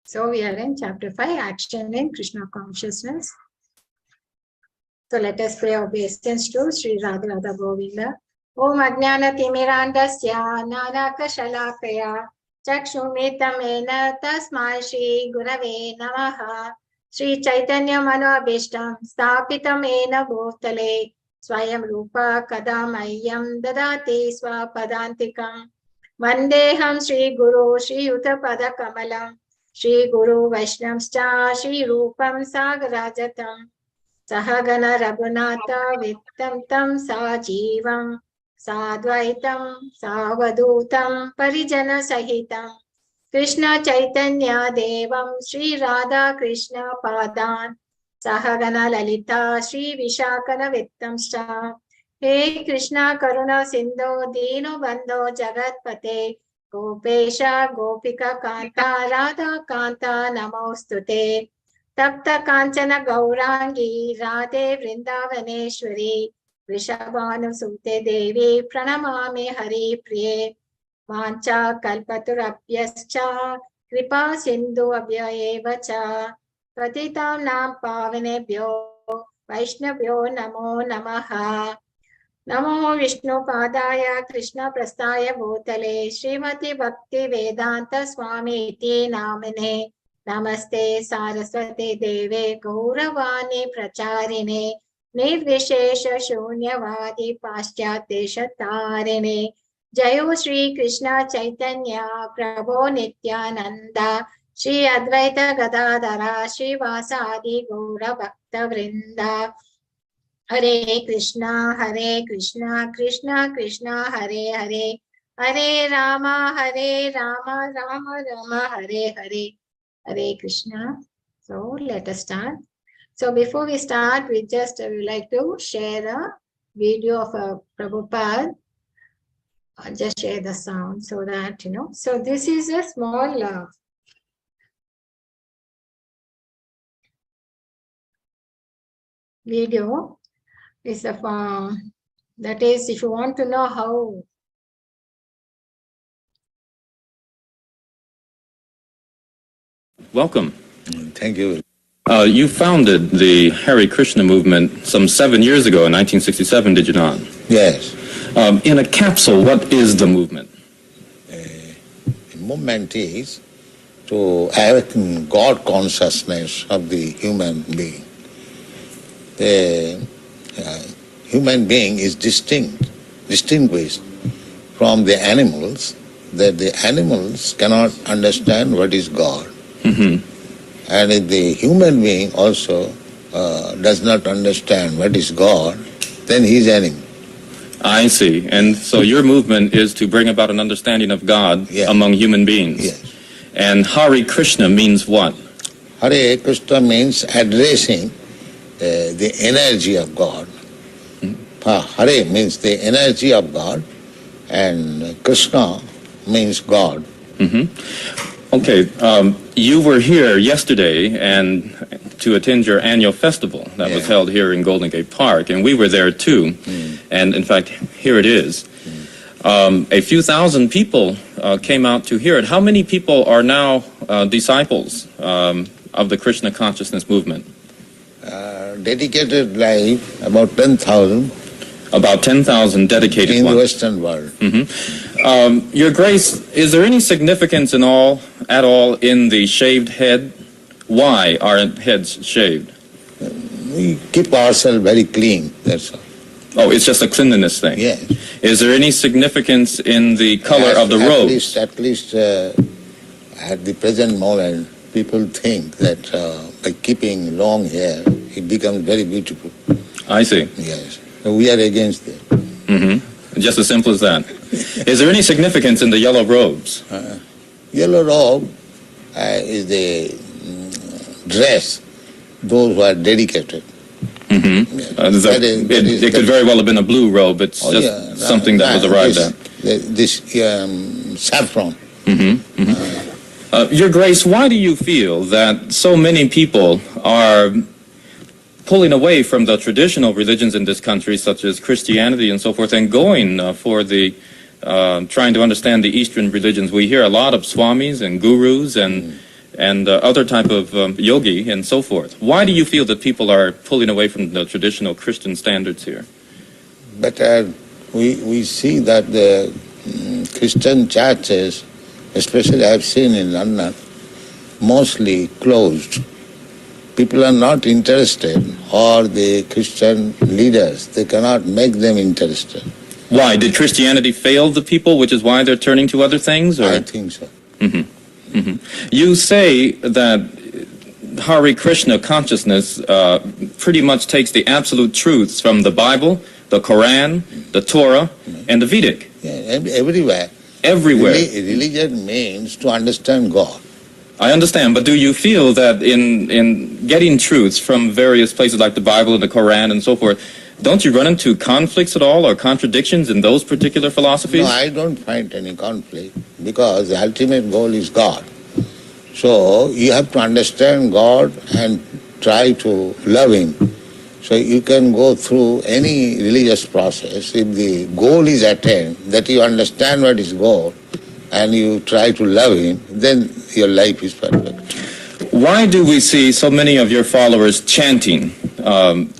So we are in chapter 5, Action in Krishna Consciousness. So let us pay obeisance to Sri Radha Radha Govinda. Om Ajnana Timirandasya Nanaka Shalakaya Chakshumitamena Tasmai Shri Gurave Namaha Sri Chaitanya Manobishtam Stapitamena Bhutale Swayam Rupa Kadamayam Dadati Swapadantikam Vandeham Sri Guru Sri Yuta Kamalam Shri Guru Vaishnavscha Shri Rupam Sagarajatam Sahagana Raghunatha Vittam Tam Sajivam Sadvaitam Savadutam Parijana Sahitam Krishna Chaitanya Devam Shri Radha Krishna Padan Sahagana Lalita Shri Vishakana Vittamscha He Krishna Karuna Sindhu Dino Bandho Jagatpate Gopesha Gopika Kanta Radha Kanta Namostute Tapta Kanchana Gaurangi Radhe Vrindavaneshwari Vrishabhanu Sute Devi Pranamami Hari Priye Vancha Kalpaturapyascha Kripa Sindhu Abhyayevacha Patitam Nam Pavanebhyo Vaishnavyo Namo Namaha Namo Vishnu Padaya Krishna Prastaya Bhutale Srimati Bhakti Vedanta Swami Iti Namine Namaste Saraswati Deve Gauravani Pracharine Nirvishesha Shunyavadi Paschate Shatarine Jayo Shri Krishna Chaitanya Prabhu Nityananda Shri Advaita Gadadhara Shri Vasadi Gaura Bhakta Vrinda Hare Krishna Krishna Krishna Hare Hare Hare Rama Rama Rama Hare Hare Hare Krishna. So let us start. So before we start, we just would like to share a video of Prabhupada. I'll just share the sound so that, So this is a small video. It's of, that is, if you want to know how Welcome. Thank you. You founded the Hare Krishna movement some 7 years ago in 1967, did you not? Yes. In a capsule, what is the movement? The movement is to awaken God consciousness of the human being. The human being is distinguished from the animals, that the animals cannot understand what is God. Mm-hmm. And if the human being also does not understand what is God, then he is animal. I see. And so your movement is to bring about an understanding of God among human beings. Yes. And Hare Krishna means what? Hare Krishna means addressing the energy of God. Hare means the energy of God, and Krishna means God. Mm-hmm. Okay, you were here yesterday and to attend your annual festival that was held here in Golden Gate Park, and we were there too. And in fact, here it is. A few thousand people came out to hear it. How many people are now disciples of the Krishna consciousness movement? Dedicated life, about 10,000. About 10,000 dedicated in ones. the Western world. Mm-hmm. Your Grace, is there any significance at all in the shaved head? Why are heads shaved? We keep ourselves very clean, that's all. Oh, it's just a cleanliness thing? Yes. Is there any significance in the color of the robes? At least at the present moment, people think that by keeping long hair, it becomes very beautiful. I see. Yes. So we are against it. Mm-hmm. Just as simple as that. Is there any significance in the yellow robes? Yellow robe is the dress, those who are dedicated. Mm-hmm. Yes. It could very well have been a blue robe. It's just something that was arrived at. This saffron. Mm-hmm. Mm-hmm. Your Grace, why do you feel that so many people are pulling away from the traditional religions in this country, such as Christianity and so forth, and going for the trying to understand the Eastern religions? We hear a lot of swamis and gurus and and other type of yogi and so forth. Why do you feel that people are pulling away from the traditional Christian standards here? But we see that the Christian churches, especially I've seen in London, mostly closed. People are not interested, or the Christian leaders, they cannot make them interested. Why? Did Christianity fail the people, which is why they're turning to other things? Or? I think so. You say that Hare Krishna consciousness pretty much takes the absolute truths from the Bible, the Quran, the Torah, and the Vedic. Yeah, everywhere. Everywhere. Religion means to understand God. I understand, but do you feel that in getting truths from various places like the Bible and the Quran and so forth, don't you run into conflicts at all or contradictions in those particular philosophies? No, I don't find any conflict because the ultimate goal is God. So you have to understand God and try to love Him. So you can go through any religious process. If the goal is attained, that you understand what is goal, and you try to love Him, then your life is perfect. Why do we see so many of your followers chanting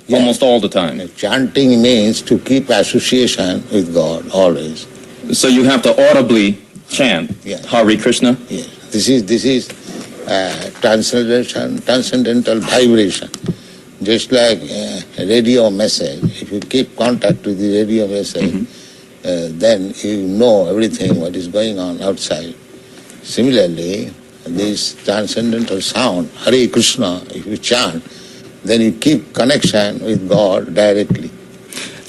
almost all the time? Chanting means to keep association with God always. So you have to audibly chant Hare Krishna? Yes. This is transcendental vibration. Just like a radio message. If you keep contact with the radio message, then you know everything what is going on outside. Similarly, this transcendental sound, Hare Krishna, if you chant, then you keep connection with God directly.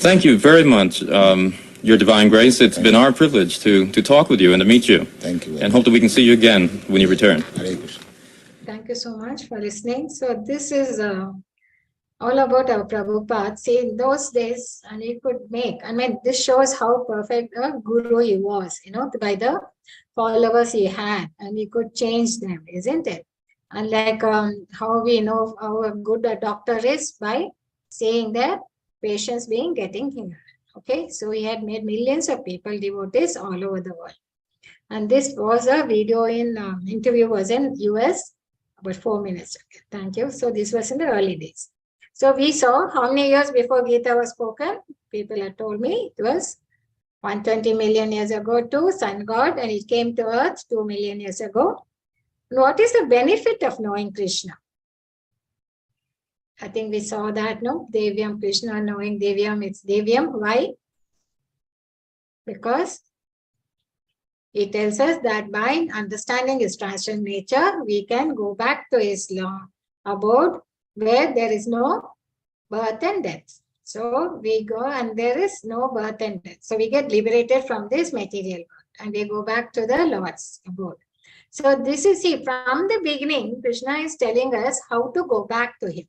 Thank you very much, Your Divine Grace. It's been our privilege to talk with you and to meet you. Thank you. And hope that we can see you again when you return. Hare Krishna. Thank you so much for listening. So this is all about our Prabhupada. See, in those days, and he could make, this shows how perfect a guru he was, by the followers he had, and he could change them, isn't it? And like how we know how a good doctor is by saying that patients getting healed. Okay, so he had made millions of people devotees all over the world. And this was a video interview was in US, about 4 minutes. Okay, thank you. So this was in the early days. So we saw how many years before Gita was spoken. People had told me it was 120 million years ago to sun god, and it came to earth 2 million years ago. What is the benefit of knowing Krishna? I think we saw that, no? Devyam, Krishna, knowing Devyam, it's Devyam. Why? Because it tells us that by understanding his transcendent nature, we can go back to his law about where there is no birth and death. So we go and there is no birth and death. So we get liberated from this material world and we go back to the Lord's abode. So this is, see, from the beginning, Krishna is telling us how to go back to him.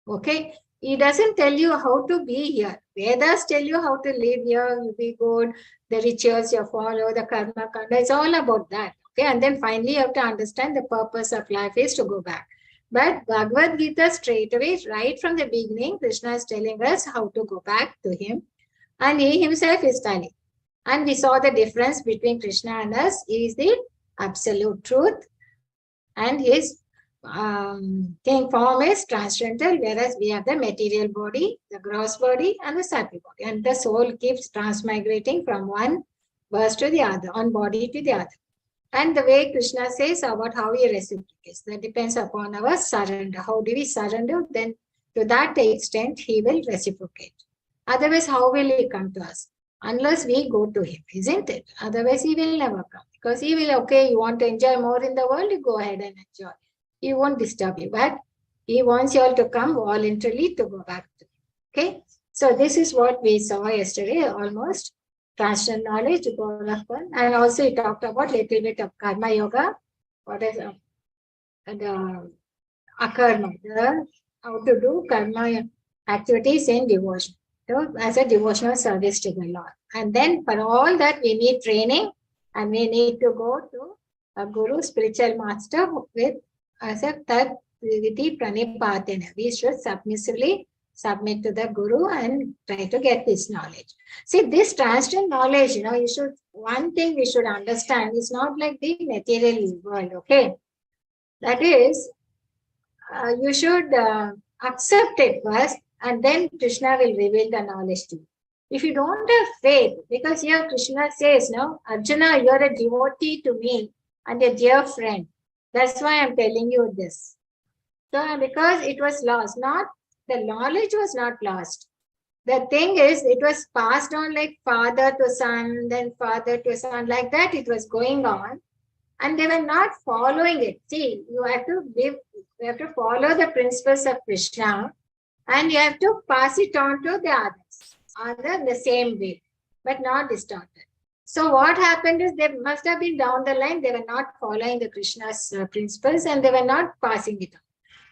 Okay? He doesn't tell you how to be here. Vedas tell you how to live here, you be good, the rituals you follow, the karma kanda, it's all about that. Okay? And then finally you have to understand the purpose of life is to go back. But Bhagavad Gita straight away, right from the beginning, Krishna is telling us how to go back to him. And he himself is telling. And we saw the difference between Krishna and us. He is the absolute truth. And his king form is transcendental, whereas we have the material body, the gross body, and the sattvic body. And the soul keeps transmigrating from one verse to the other, one body to the other. And the way Krishna says about how he reciprocates, that depends upon our surrender. How do we surrender? Then to that extent, he will reciprocate. Otherwise, how will he come to us? Unless we go to him, isn't it? Otherwise, he will never come. Because he will, okay, you want to enjoy more in the world, you go ahead and enjoy. He won't disturb you. But he wants you all to come voluntarily to go back to him. Okay? So this is what we saw yesterday, almost. Transcendental knowledge, and also he talked about little bit of karma yoga, what is the akarma, how to do karma activities in devotion, so as a devotional service to the Lord. And then for all that we need training, and we need to go to a guru, spiritual master with as a tat viti pranipatena. We should submissively submit to the guru and try to get this knowledge. See, this transcendent knowledge, you should, one thing we should understand is not like the material world, okay? That is, you should accept it first, and then Krishna will reveal the knowledge to you. If you don't have faith, because here Krishna says, no, Arjuna, you're a devotee to me and a dear friend. That's why I'm telling you this. So, because it was lost, not the knowledge was not lost. The thing is, it was passed on like father to son, then father to son, like that it was going on, and they were not following it. See, you have to follow the principles of Krishna, and you have to pass it on to the others, other the same way, but not distorted. So what happened is they must have been down the line, they were not following the Krishna's principles and they were not passing it on.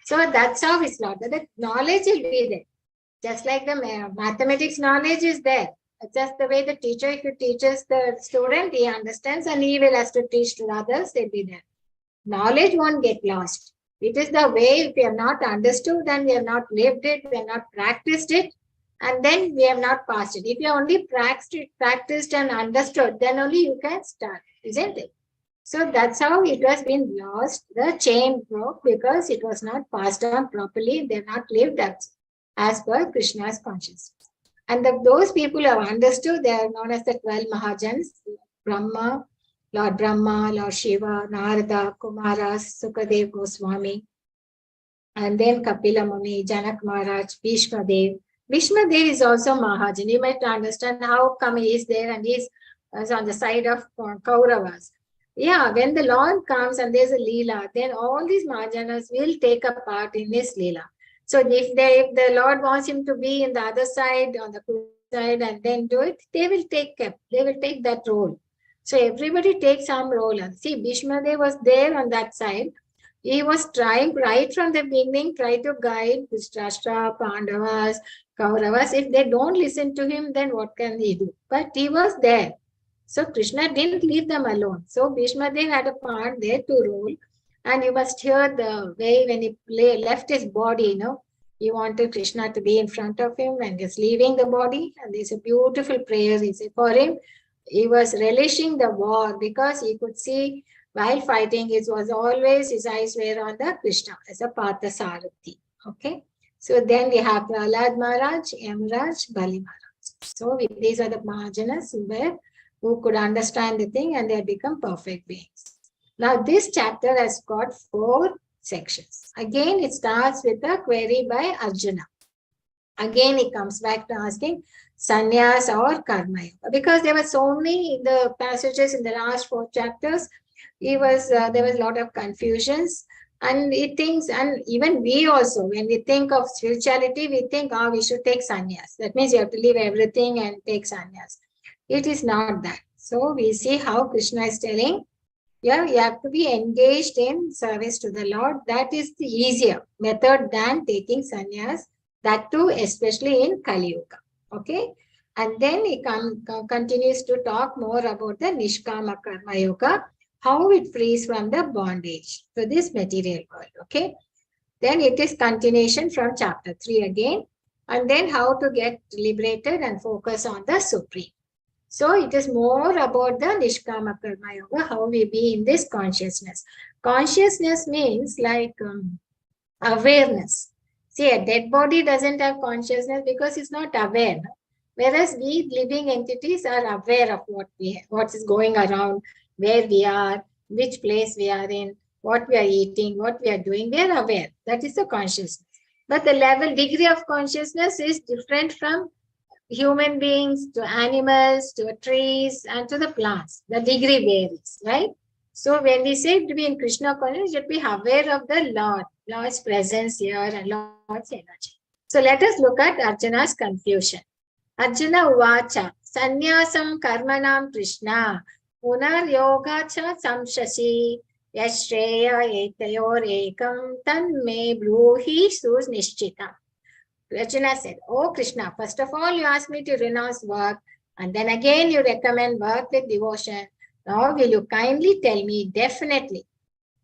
So that's how it's not. The knowledge will be there. Just like the mathematics knowledge is there. It's just the way the teacher, if he teaches the student, he understands and he will have to teach to others, they'll be there. Knowledge won't get lost. It is the way, if we have not understood, then we have not lived it, we have not practiced it, and then we have not passed it. If you only practiced and understood, then only you can start, isn't it? So that's how it was been lost. The chain broke because it was not passed on properly. They have not lived as per Krishna's consciousness. And those people who have understood, they are known as the 12 Mahajans, Brahma, Lord Shiva, Narada, Kumara, Sukadev Goswami, and then Kapila Muni, Janak Maharaj, Bhishma Dev. Bhishma Dev is also Mahajan. You might understand how come he is there and he is on the side of Kauravas. Yeah, when the Lord comes and there's a Leela, then all these Mahajanas will take a part in this Leela. So if the Lord wants him to be in the other side, on the side, and then do it, they will take that role. So everybody takes some role. See, Bhishma Dev was there on that side. He was trying right from the beginning, try to guide Dhritarashtra, Pandavas, Kauravas. If they don't listen to him, then what can he do? But he was there. So Krishna didn't leave them alone. So Bhishma Dev had a part there to rule. And you must hear the way when he left his body, he wanted Krishna to be in front of him and he's leaving the body. And there's a beautiful prayer he said for him. He was relishing the war because he could see while fighting, it was always his eyes were on the Krishna as a Partha Sarathi. Okay. So then we have Prahlad Maharaj, Yamaraj, Bali Maharaj. So these are the Mahajanas who could understand the thing and they have become perfect beings. Now this chapter has got 4 sections. Again, it starts with a query by Arjuna. Again, he comes back to asking sannyas or karma yoga, because there were so many in the passages in the last 4 chapters. There was a lot of confusions, and he thinks, and even we also, when we think of spirituality, we think, we should take sannyas. That means you have to leave everything and take sannyas. It is not that. So we see how Krishna is telling, you have to be engaged in service to the Lord. That is the easier method than taking sannyas. That too, especially in Kali Yuga. Okay. And then he continues to talk more about the Nishkama Karma Yoga, how it frees from the bondage to this material world. Okay. Then it is continuation from chapter 3 again. And then how to get liberated and focus on the Supreme. So it is more about the Nishkama Karma Yoga, how we be in this consciousness. Consciousness means like awareness. See, a dead body doesn't have consciousness because it's not aware. Whereas we living entities are aware of what is going around, where we are, which place we are in, what we are eating, what we are doing. We are aware. That is the consciousness. But the degree of consciousness is different from human beings to animals to trees and to the plants. The degree varies, right? So when we say to be in Krishna consciousness, you should be aware of the Lord's presence here and Lord's energy. So let us look at Arjuna's confusion. Arjuna uvacha sannyasam karmanam Krishna punar yoga cha samshasi yashreya etayor ekam tan me bruhi sus nishchitam. Arjuna said, oh Krishna, first of all, you asked me to renounce work, and then again you recommend work with devotion. Now will you kindly tell me definitely,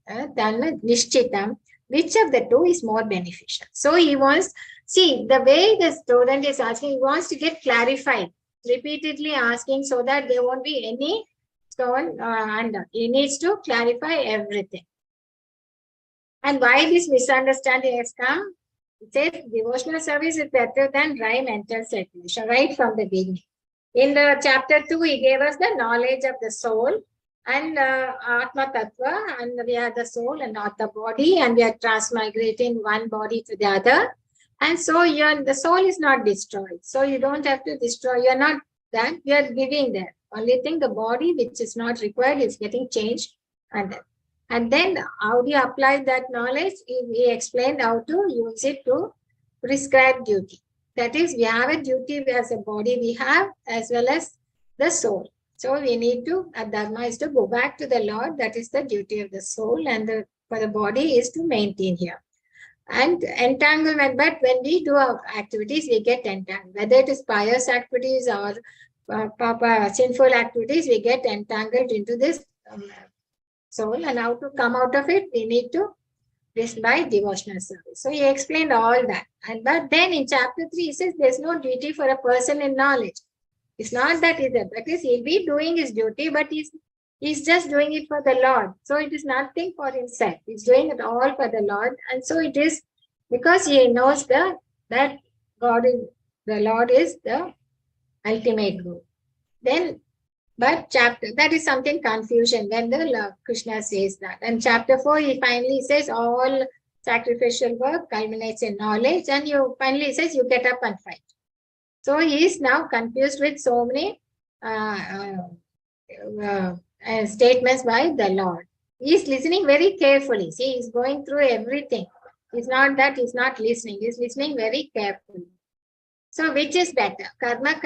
Nishchitam, which of the two is more beneficial? So he wants, see, the way the student is asking, he wants to get clarified, repeatedly asking so that there won't be any stone under. He needs to clarify everything. And why this misunderstanding has come? It says devotional service is better than dry mental circulation, right from the beginning. In the chapter 2, he gave us the knowledge of the soul and Atma Tattva, and we are the soul and not the body, and we are transmigrating one body to the other. And so the soul is not destroyed. So you don't have to destroy, you're not that, you are giving that. Only thing, the body which is not required is getting changed. And then how do you apply that knowledge? He explained how to use it to prescribe duty. That is, we have a duty as a body we have, as well as the soul. So we need to, dharma is to go back to the Lord. That is the duty of the soul, and for the body is to maintain here. And entanglement, but when we do our activities, we get entangled. Whether it is pious activities or sinful activities, we get entangled into this soul, and how to come out of it, we need to this by devotional service. So he explained all that. But then in chapter 3, he says there's no duty for a person in knowledge. It's not that either. That is, he'll be doing his duty, but he's just doing it for the Lord. So it is nothing for himself. He's doing it all for the Lord. And so it is because he knows that God is, the Lord is the ultimate goal. Then, but chapter, that is something confusion when the Krishna says that. And chapter 4, he finally says all sacrificial work culminates in knowledge, and you finally says you get up and fight. So he is now confused with so many statements by the Lord. He is listening very carefully. See, he's going through everything. It's not that he's not listening. He's listening very carefully. So which is better? Karma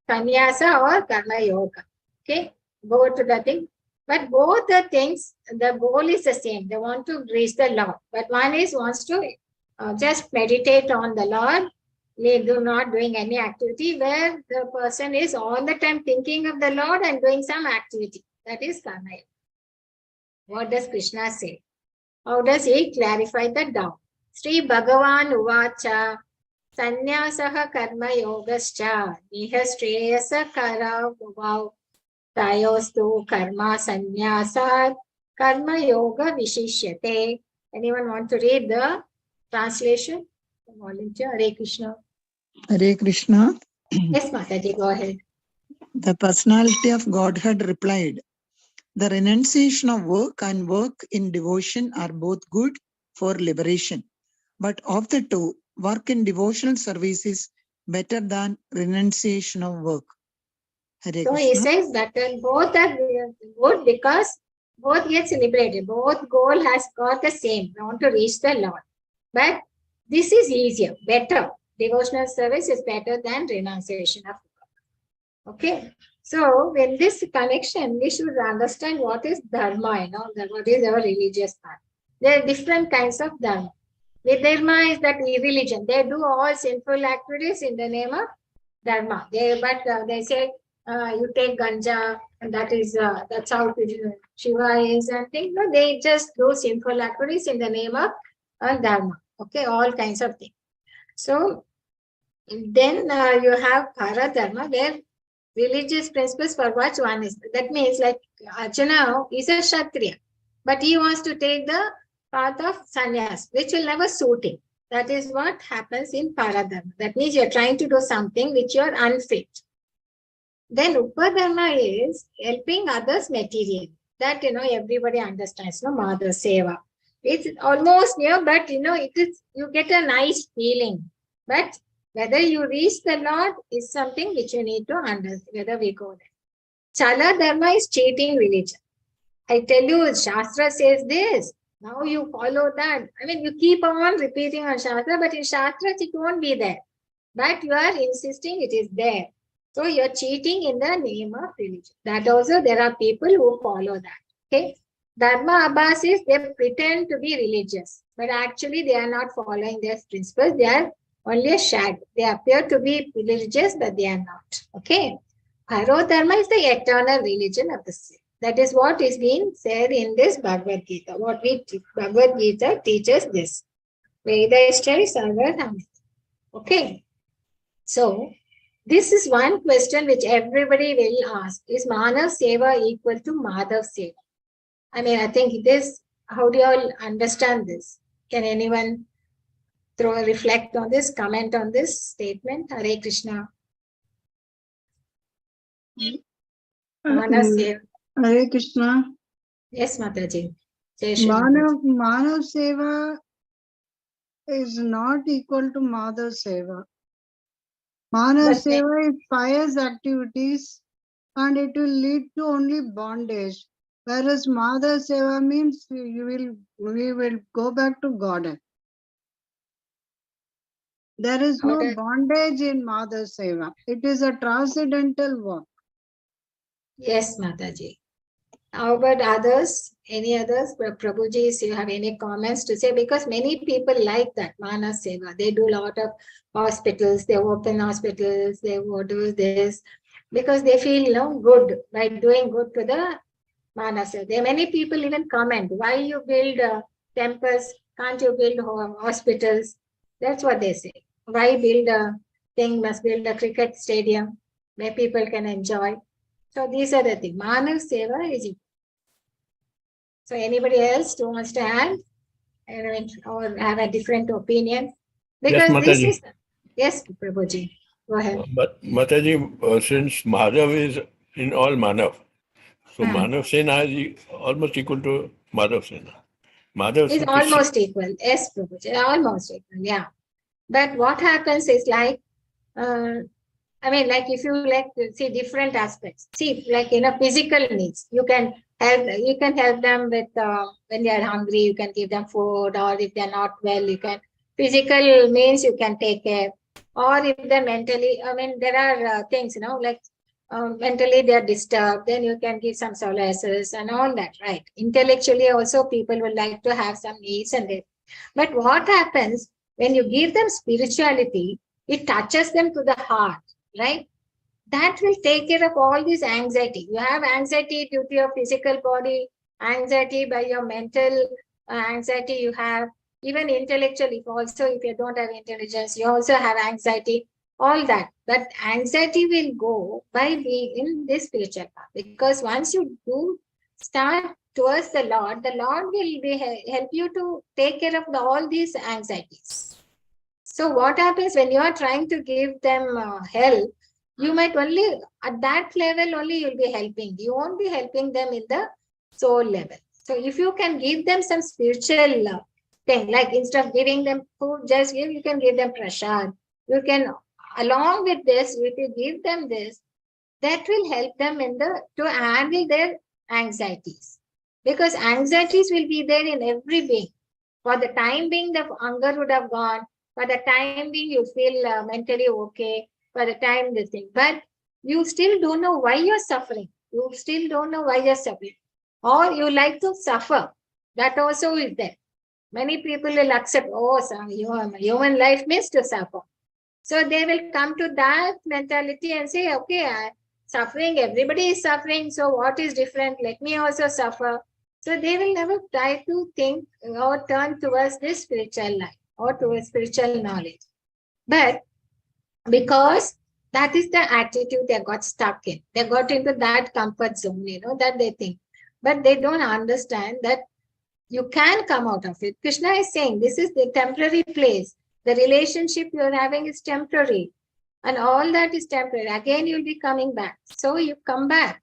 Kanyasa or Karma Yoga. Okay, go to the thing. But both the things, the goal is the same. They want to reach the Lord. But one wants to just meditate on the Lord. They do not doing any activity, where the person is all the time thinking of the Lord and doing some activity. That is Karma Yoga. What does Krishna say? How does he clarify the doubt? Sri Bhagavan Uvacha Sannyasah Karma Yogascha Niha Shreyasa Kara Bhavav Tayostu Karma Sannyasat Karma Yoga Vishishyate. Anyone want to read the translation? Volunteer. Hare Krishna. Hare Krishna. Yes, Mataji, go ahead. The personality of Godhead replied, the renunciation of work and work in devotion are both good for liberation. But of the two, work in devotional service is better than renunciation of work. Hare So Krishna. he says that both are good because both gets liberated. Both goal has got the same. We want to reach the Lord. But this is easier, better. Devotional service is better than renunciation of work. Okay. So in this connection, we should understand what is dharma, what is our religious path. There are different kinds of dharma. Vidharma is that religion. They do all sinful activities in the name of dharma. They say you take ganja, and that's how Shiva is and things. No, they just do sinful activities in the name of dharma. Okay, all kinds of things. So then you have paradharma, where religious principles for what one is. That means like Arjuna is a Kshatriya, but he wants to take the path of sannyas, which will never suit him. That is what happens in paradharma. That means you're trying to do something which you're unfit. Then upadharma is helping others materially. That everybody understands, Mother Seva. It's almost near, but it is, you get a nice feeling. But whether you reach the Lord is something which you need to understand, whether we go there. Chala dharma is cheating religion. I tell you, Shastra says this. Now you follow that. I mean, you keep on repeating on Shastra, but in Shastras it won't be there. But you are insisting it is there. So you're cheating in the name of religion. That also there are people who follow that. Okay. Dharma Abbas is they pretend to be religious, but actually they are not following their principles. They are only a shadow. They appear to be religious, but they are not. Okay. Parodharma is the eternal religion of the soul. That is what is being said in this Bhagavad Gita. Bhagavad Gita teaches this. Veda studies are okay. So this is one question which everybody will ask. Is Manav Seva equal to Madhav Seva? I mean, I think it is How do you all understand this? Can anyone reflect on this, comment on this statement? Hare Krishna. Hare Krishna. Yes, Mataji. Jai Shri Manav Seva is not equal to Madhav Seva. Manav Seva is pious activities and it will lead to only bondage. Whereas Madhav Seva means we will go back to God. There is no bondage in Madhav Seva. It is a transcendental work. Yes, Mataji. How about others? Any others? Prabhuji, if you have any comments to say, because many people like that, Mana Seva. They do a lot of hospitals, they open hospitals, they do this, because they feel good by doing good to the Mana Seva. There are many people even comment, why you build temples, can't you build hospitals? That's what they say. Why build a thing, must build a cricket stadium where people can enjoy. So these are the things. Manav Seva is it. So anybody else who wants to add or have a different opinion? Because yes, this is... Yes, Prabhuji. Go ahead. But Mataji, since Madhav is in all Manav, so Manav Sena is almost equal to Madhav Sena. Madhav is almost equal. Yes, Prabhuji. Almost equal, yeah. But what happens is like, like if you see different aspects, see like physical needs, you can help them with when they are hungry, you can give them food, or if they are not well, you can physical means you can take care, or if they're mentally, there are things like mentally they are disturbed, then you can give some solaces and all that, right? Intellectually also people would like to have some needs and this. But what happens when you give them spirituality, it touches them to the heart, right? That will take care of all this anxiety. You have anxiety due to your physical body, anxiety by your mental anxiety you have, even intellectually also, if you don't have intelligence, you also have anxiety, all that. But anxiety will go by being in this spiritual path. Because once you do start towards the Lord will help you to take care of all these anxieties. So what happens when you are trying to give them help, you might only, at that level only you'll be helping. You won't be helping them in the soul level. So if you can give them some spiritual thing, like instead of giving them food, you can give them prasad. You can, along with this, if you give them this, that will help them to handle their anxieties. Because anxieties will be there in every being. For the time being, the hunger would have gone. For the time being, you feel mentally okay. For the time this thing. But you still don't know why you're suffering. You still don't know why you're suffering. Or you like to suffer. That also is there. Many people will accept, human life means to suffer. So they will come to that mentality and say, okay, suffering, everybody is suffering. So what is different? Let me also suffer. So they will never try to think or turn towards this spiritual life or towards spiritual knowledge. But because that is the attitude they got stuck in. They got into that comfort zone, that they think. But they don't understand that you can come out of it. Krishna is saying this is the temporary place. The relationship you're having is temporary. And all that is temporary. Again, you'll be coming back. So you come back.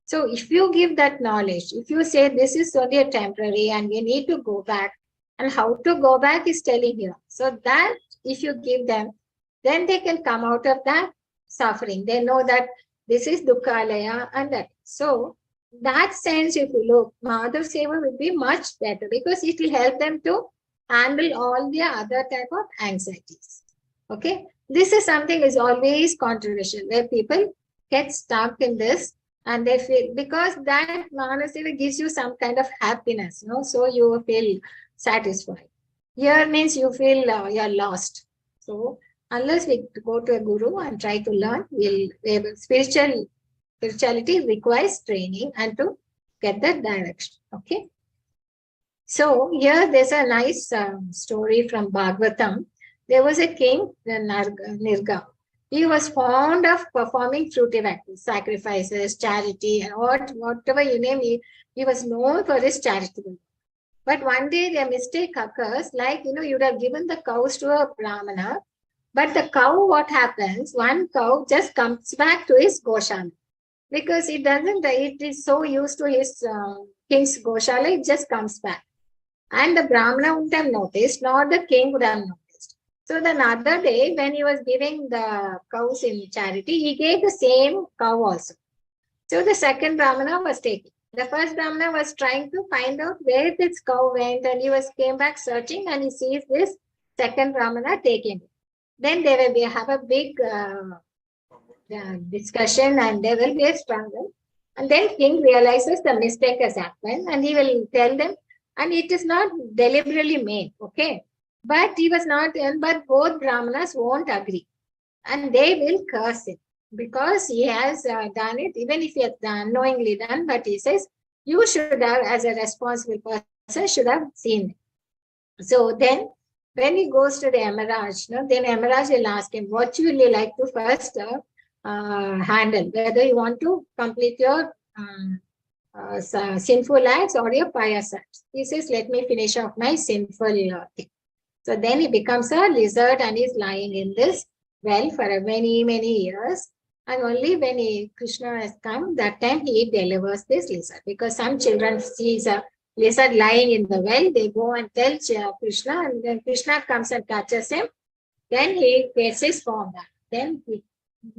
So if you give that knowledge, if you say this is only a temporary and we need to go back, and how to go back is telling here. So that if you give them, then they can come out of that suffering. They know that this is Dukkalaya and that. So that sense, if you look, Madhav Seva will be much better because it will help them to handle all the other type of anxieties. Okay. This is something is always controversial where people get stuck in this and they feel, because that Madhav Seva gives you some kind of happiness, so you feel satisfied. Here means you feel you're lost. So unless we go to a guru and try to learn, spirituality requires training and to get that direction. Okay. So here there's a nice story from Bhagavatam. There was a king, Nirga. He was fond of performing fruitive acts, sacrifices, charity, and whatever you name it. He was known for his charitable. But one day a mistake occurs, like, you'd have given the cows to a Brahmana, but the cow, what happens? One cow just comes back to his Goshala because it is so used to his king's Goshala, it just comes back. And the Brahmana wouldn't have noticed, nor the king would have noticed. So the other day, when he was giving the cows in charity, he gave the same cow also. So the second Brahmana was taking. The first Brahmana was trying to find out where this cow went, and he came back searching, and he sees this second Brahmana taking it. Then they will have a big discussion, and there will be a struggle. And then king realizes the mistake has happened, and he will tell them, and it is not deliberately made, okay? But he was not, but both Brahmanas won't agree, and they will curse him because he has done it, even if he has unknowingly done. But he says, you should have, as a responsible person, should have seen it. So then, when he goes to the Emiraj, then Emiraj will ask him, what you will like to first handle, whether you want to complete your sinful acts or your pious acts. He says, let me finish off my sinful thing. So then he becomes a lizard and is lying in this well for many, many years. And only when Krishna has come, that time he delivers this lizard. Because some children see a lizard lying in the well, they go and tell Krishna, and then Krishna comes and catches him. Then he gets his form back. Then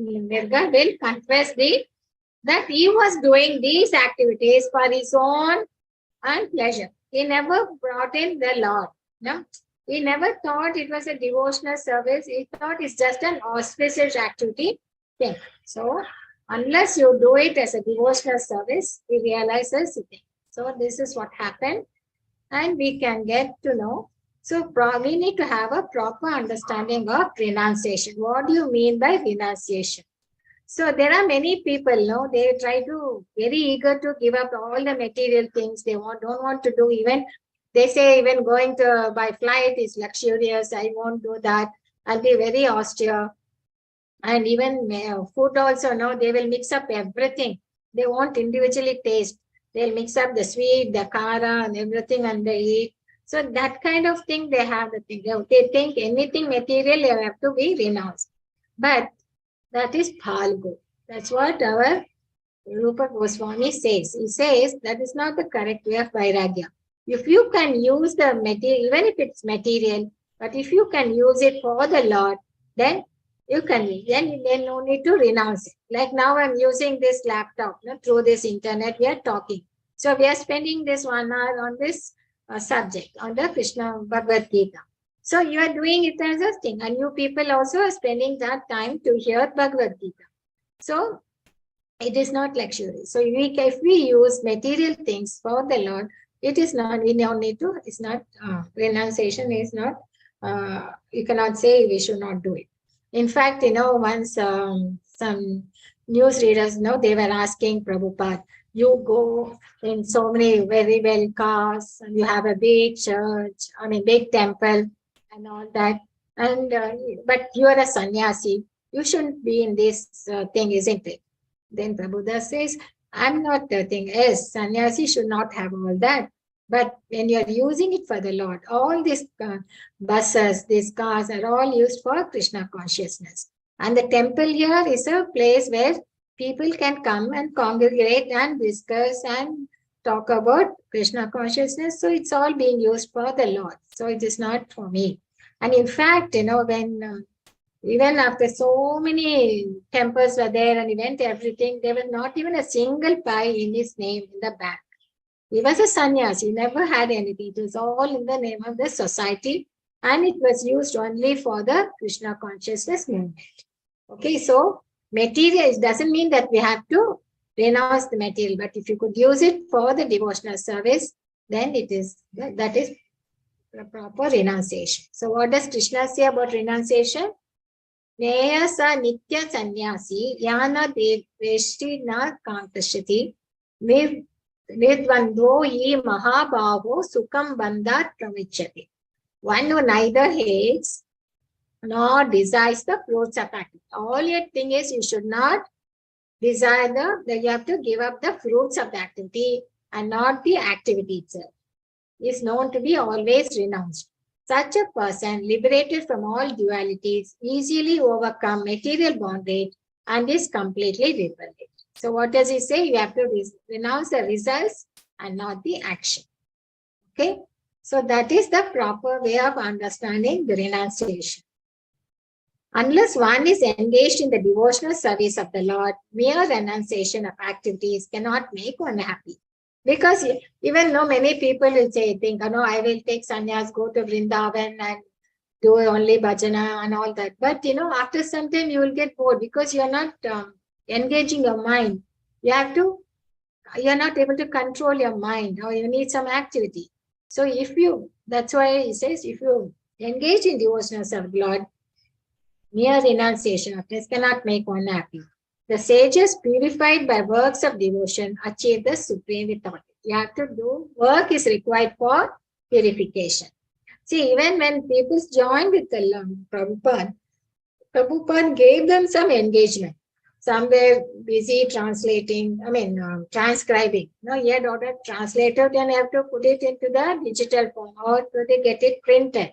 Nirga will confess that he was doing these activities for his own pleasure. He never brought in the Lord. No? He never thought it was a devotional service. He thought it's just an auspicious activity thing. So unless you do it as a devotional service, he realizes it. So this is what happened. And we can get to know. So we need to have a proper understanding of renunciation. What do you mean by renunciation? So there are many people, they try to very eager to give up all the material things. They don't want to do even. They say even going to by flight is luxurious. I won't do that. I'll be very austere. And even food also, they will mix up everything. They won't individually taste. They'll mix up the sweet, the kara, and everything, and they eat. So that kind of thing they have the thing. They think anything material they have to be renounced. But that is Phalgu. That's what our Rupa Goswami says. He says that is not the correct way of Vairagya. If you can use the material, even if it's material, but if you can use it for the Lord, then you can, then no need to renounce it. Like now I'm using this laptop, through this internet, we are talking. So we are spending this 1 hour on this subject, on the Krishna Bhagavad Gita. So you are doing it as a thing, and you people also are spending that time to hear Bhagavad Gita. So it is not luxury. So if we use material things for the Lord, it is not, we don't need to, it's not, renunciation is not, you cannot say we should not do it. In fact, once some news readers, they were asking Prabhupada, you go in so many very well cars, and you have a big church, big temple and all that. And but you are a sannyasi, you shouldn't be in this thing, isn't it? Then Prabhupada says, I'm not the thing. Yes, sannyasi should not have all that. But when you are using it for the Lord, all these buses, these cars are all used for Krishna consciousness. And the temple here is a place where people can come and congregate and discuss and talk about Krishna consciousness. So it's all being used for the Lord. So it is not for me. And in fact, when even after so many temples were there and event everything, there was not even a single pie in his name in the bank. He was a sannyasi, he never had anything. It was all in the name of the society, and it was used only for the Krishna consciousness movement. Okay, so material, it doesn't mean that we have to renounce the material, but if you could use it for the devotional service, then that is the proper renunciation. So what does Krishna say about renunciation? Neya sa nitya sannyasi yana deveshti na kankashati Nidvandvo ye mahabhavo sukham bandhat pramichyati. One who neither hates nor desires the fruits of activity. All your thing is you should not desire you have to give up the fruits of the activity and not the activity itself. is known to be always renounced. Such a person, liberated from all dualities, easily overcome material bondage and is completely liberated. So what does he say? You have to renounce the results and not the action. Okay? So that is the proper way of understanding the renunciation. Unless one is engaged in the devotional service of the Lord, mere renunciation of activities cannot make one happy. Because even though many people will say, think, oh, no, I will take sannyas, go to Vrindavan and do only bhajana and all that. But, after some time you will get bored because you are not engaging your mind. You are not able to control your mind, or you need some activity. So that's why he says, if you engage in devotional service, Lord, mere renunciation of this cannot make one happy. The sages, purified by works of devotion, achieve the supreme without it. You have to do, work is required for purification. See, even when people joined with the Prabhupada gave them some engagement. Some were busy transcribing. No, he had ordered translated and have to put it into the digital form, or do they get it printed?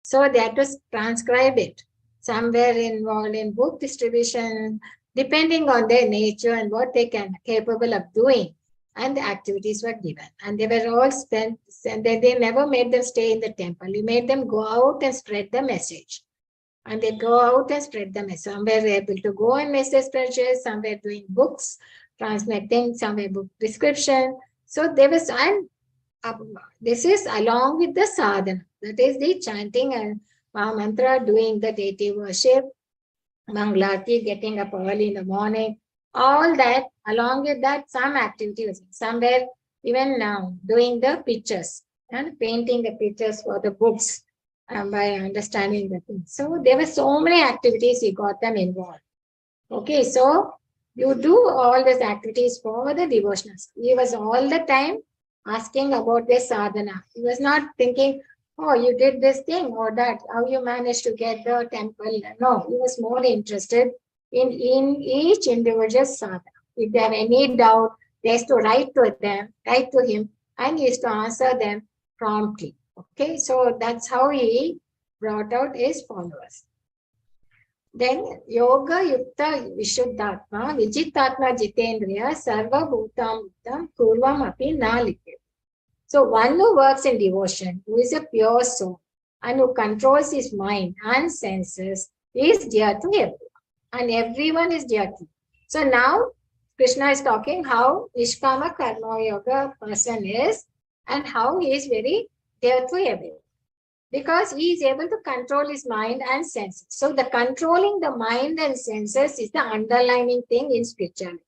So they had to transcribe it. Some were involved in book distribution, depending on their nature and what they can capable of doing. And the activities were given. And they were all spent, and they never made them stay in the temple. He made them go out and spread the message. And they go out and spread the message. Some were able to go and message spreadsheets, some were doing books, transmitting, some were book description. So there was, and this is along with the sadhana. That is the chanting and mantra, doing the deity worship, Mangalarti, getting up early in the morning, all that. Along with that, some activities. Some were even doing the pictures and painting the pictures for the books by understanding the things. So there were so many activities, he got them involved. Okay, so you do all these activities for the devotionals. He was all the time asking about their sadhana. He was not thinking, oh, you did this thing or that, how you managed to get the temple. No, he was more interested in each individual sadhana. If they have any doubt, they has to write to him, and he has to answer them promptly. Okay, so that's how he brought out his followers. Then Yoga Yukta Vishuddhatma Vijitatma Jitendriya Sarva Bhutam Uttam Purvam Api Nalike. So one who works in devotion, who is a pure soul and who controls his mind and senses, is dear to everyone. And everyone is dear to him. So now Krishna is talking how Nishkama Karma Yoga person is and how he is very dear to everyone. Because he is able to control his mind and senses. So the controlling the mind and senses is the underlying thing in spirituality.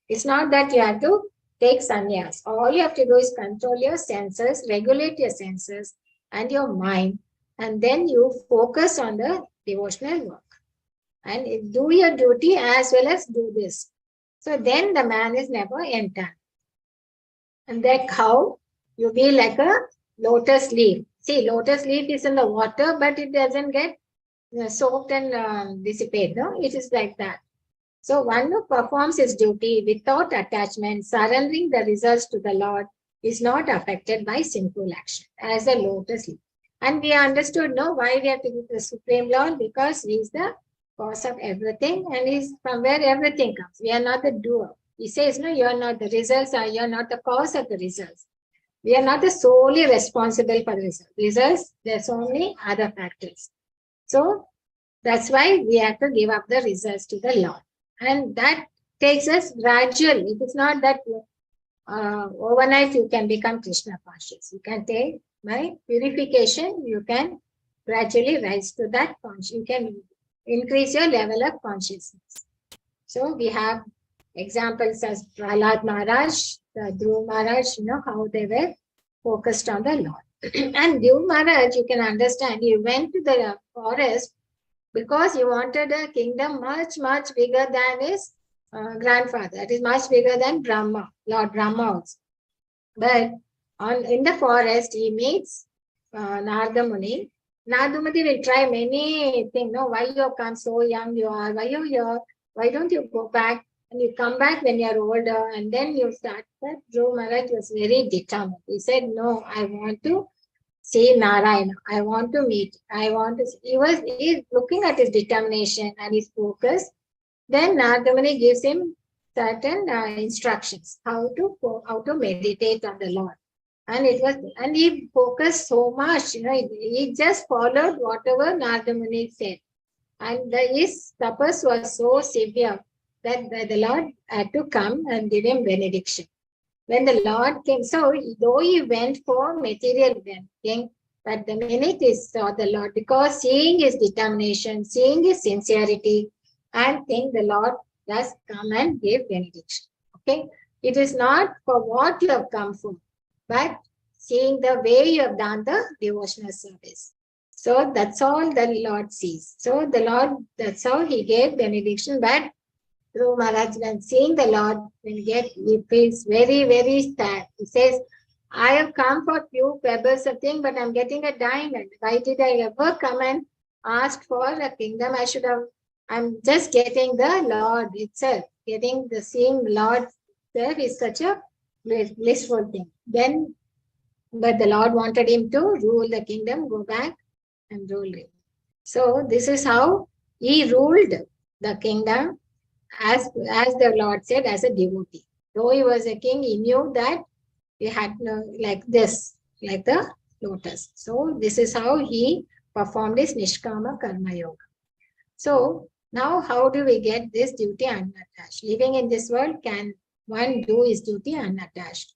It's not that you have to take sannyas. All you have to do is control your senses, regulate your senses and your mind, and then you focus on the devotional work. And do your duty as well as do this. So then the man is never entered. And that's how you be like a lotus leaf. See, lotus leaf is in the water, but it doesn't get soaked and dissipate. No? It is like that. So one who performs his duty without attachment, surrendering the results to the Lord, is not affected by sinful action as a lotus leaf. And we understood why we have to give the Supreme Lord, because he is the cause of everything and is from where everything comes. We are not the doer. He says, no, you are not the results, or you are not the cause of the results. We are not the solely responsible for the results. There's so many other factors. So that's why we have to give up the results to the Lord. And that takes us gradually. It is not that overnight you can become Krishna conscious. You can take by purification, you can gradually rise to that consciousness. You can increase your level of consciousness. So we have examples as Prahlad Maharaj, the Dhruv Maharaj, how they were focused on the Lord. And Dhruv Maharaj, you can understand, he went to the forest because he wanted a kingdom much, much bigger than his grandfather. That is much bigger than Brahma, Lord Brahma also. But in the forest, he meets Narada Muni. Narada Muni will try many things. No, why you have come so young you are? Why you here? Why don't you go back? and you come back when you're older, and then you start. But Dhruv Maharaj was very determined. He said, no, I want to see Narayana. I want to meet. I want to. He's looking at his determination and his focus. Then Narada Muni gives him certain instructions how to meditate on the Lord. And he focused so much, he just followed whatever Narada Muni said. And his tapas was so severe that the Lord had to come and give him benediction. When the Lord came, so though he went for material thing, but the minute he saw the Lord, because seeing his determination, seeing his sincerity, and think the Lord does come and give benediction. Okay, it is not for what you have come for, but seeing the way you have done the devotional service. So that's all the Lord sees. So the Lord, that's how he gave benediction. But Dhruv Maharaj, when seeing the Lord, he feels very, very sad. He says, I have come for few pebbles of thing, but I'm getting a diamond. Why did I ever come and ask for a kingdom? I'm just getting the Lord itself. Seeing Lord itself is such a blissful thing. But the Lord wanted him to rule the kingdom, go back and rule it. So this is how he ruled the kingdom, as the Lord said, as a devotee. Though he was a king, he knew that he had like this, like the lotus. So this is how he performed his Nishkama Karma Yoga. So now how do we get this duty unattached? Living in this world, can one do his duty unattached?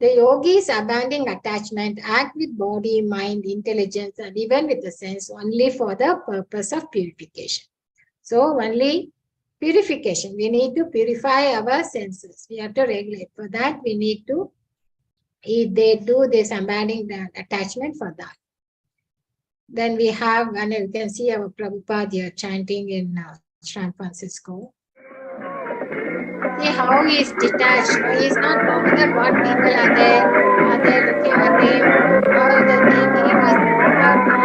The yogis abandoning attachment act with body, mind, intelligence, and even with the sense only for the purpose of purification. So only purification. We need to purify our senses. We have to regulate. For that, we need to, they do this abandoning the attachment for that. Then we have, and you can see our Prabhupada here chanting in San Francisco. See how he is detached. He is not bothered what people are there looking at him. How the thing he was